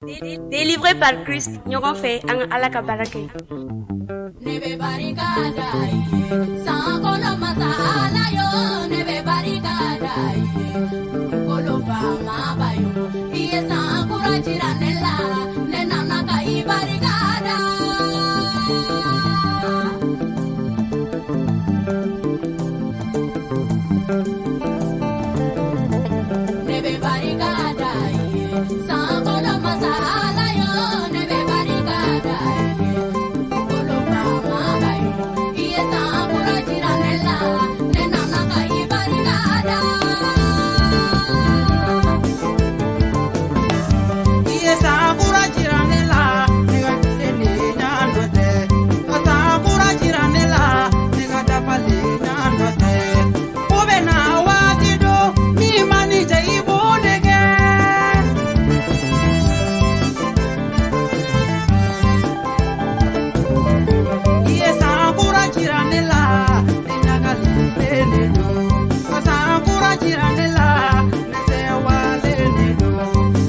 Délivré par Christ, ɲɔgɔn fɛ an ka Ala ka baara kɛ. Ne bɛ barika da i ye, san kɔnɔ masa Ala yo. Ne bɛ barika da i ye, dugukolo faamaba yo. I ye san kura jira ne la, ne nana ka i barika da. Ne bɛ barika da i ye, san kɔnɔ masa Ala yo. Ne bɛ barika da i ye, dugukolo faamaba yo. I ye san kura jira ne la, ne nana ka i barika da. I ye san kura jira ne la, ne ka tile ɲa nɔ tɛ. Ka san kura jira ne la, ne ka dafali ɲa nɔ tɛ. Ko bɛ na waati do, min ma ni jɛ i b'o de kɛ. I ye san kura jira ne la, ne ɲagalilen de don. Ka san kura jira ne la, ne sewalen de don.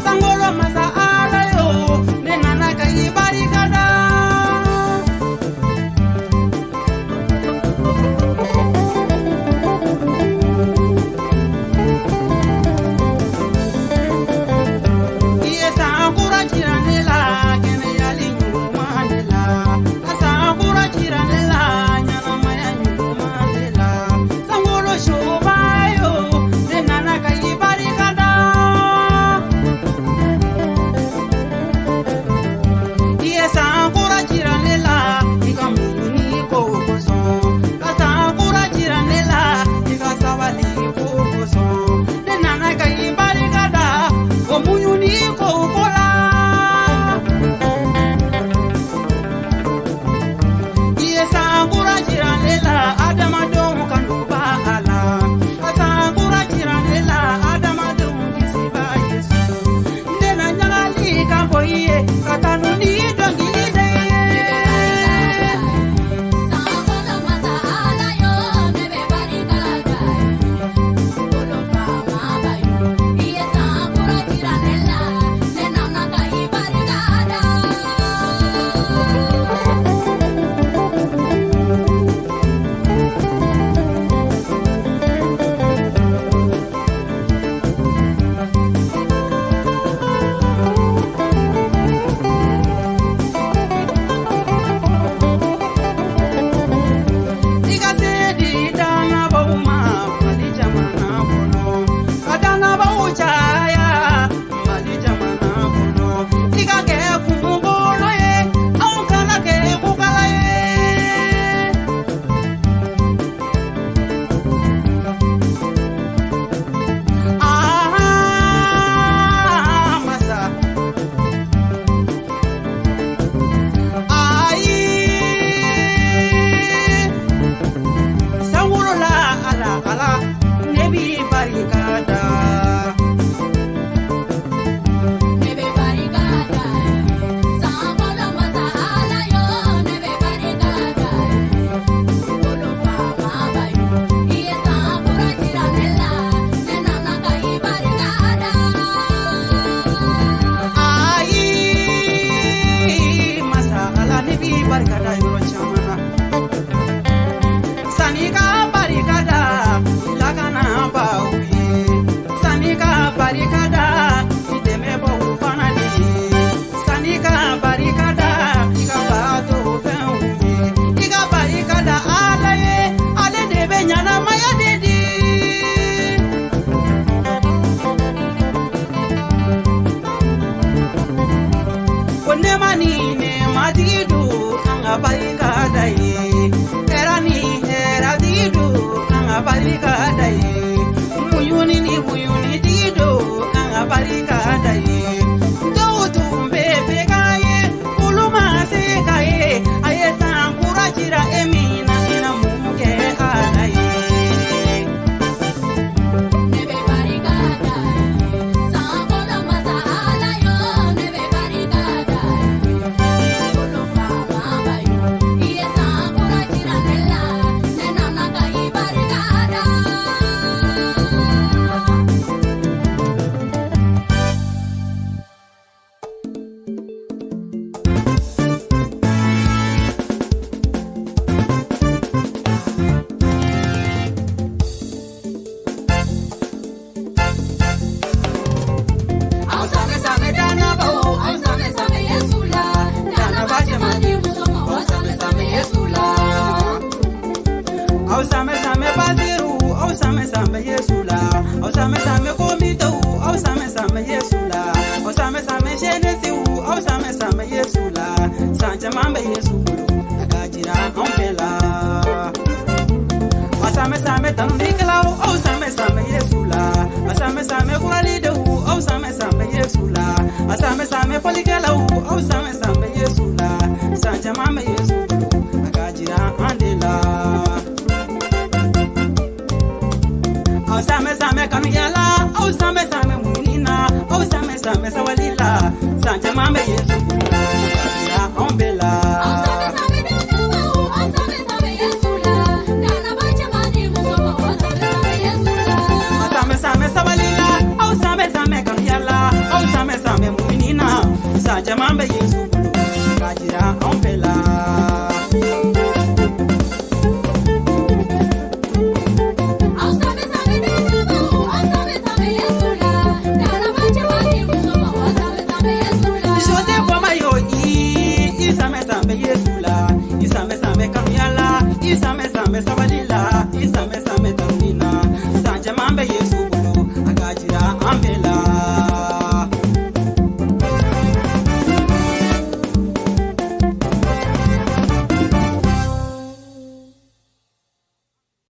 Sankolo masa Ala yo, ne nana ka i barika da. I ye san kura jira ne la, kɛnɛyali ɲuman de la. Ka san kura jira ne la, ɲɛnamaya ɲuman de la. Sankolo suba yo, ne nana ka i barika da. I ye san kura jira ne la, i ka muɲu ni ko kosɔn. Ka san kura jira ne la, i ka sabali ko kosɔn. Ne nana ka i barika da, o muɲu ni ko ko la. I ye san kura jira ne la, adamadenw kanu b'a la. Ka san kura jira ne la, adamadenw kisi b'a Yesu. Ne na ɲagali ka bɔ i ye, ka taa nu ni dɔnkili de ye. San kɔnɔ masa Ala yo. Ne bɛ barika da i ye, dugukolo faamaba yo. I ye san kura jira ne la, ne nana ka i barika da. I ka se di dannabaw ma, Mali jamana kɔnɔ. Ka dannabaw caya, Mali jamana kɔnɔ. I ka kɛ kunkolo ye, anw kana kɛ kokala ye. Masa. Ayi. Sanwó-Olá Ala, ne b'i barika da. Ne bɛ barika da i ye, san kɔnɔ masa Ala yo. Ne bɛ barika da i ye, dugukolo faamaba yo. I ye san kura jira ne la, ne nana ka i barika da. Ayi, masa Ala, ne b'i barika da yɔrɔ caman na. Sani ka barika da, lakana b'aw ye. Sani ka barika da, i dɛmɛbagaw fana de ye. Sani ka barika da, i ka bato fɛnw ye. I ka barika da Ala ye, ale de bɛ ɲanamaya de di. Ko ne ma ni nɛɛmatigi don, an ka barika da ye. Hɛrɛ ni hɛrɛtigi don, an ka barika da ye. Muɲuni ni muɲunitigi don, an ka barika da ye. Dɔw tun bɛ fɛ k'a ye, olu ma se k'a ye. A ye san kura jira e min na, i na mun kɛ Ala ye. Ne bɛ barika da i ye, san kɔnɔ masa Ala yo. Ne bɛ barika da i ye, dugukolo faamaba yo. I ye san kura jira ne la, ne nana ka i barika da. jaman be Yesu agajira ombela Masame same tambikla o same same Yesu la Masame same kurali de o same same Yesu la Masame same polikela o same same Yesu la Sa jaman be Yesu agajira andela O same same kaniyala o same same munina o same same sawalila Sa jaman be Yesu agajira ombela Jaman be Yesu agajira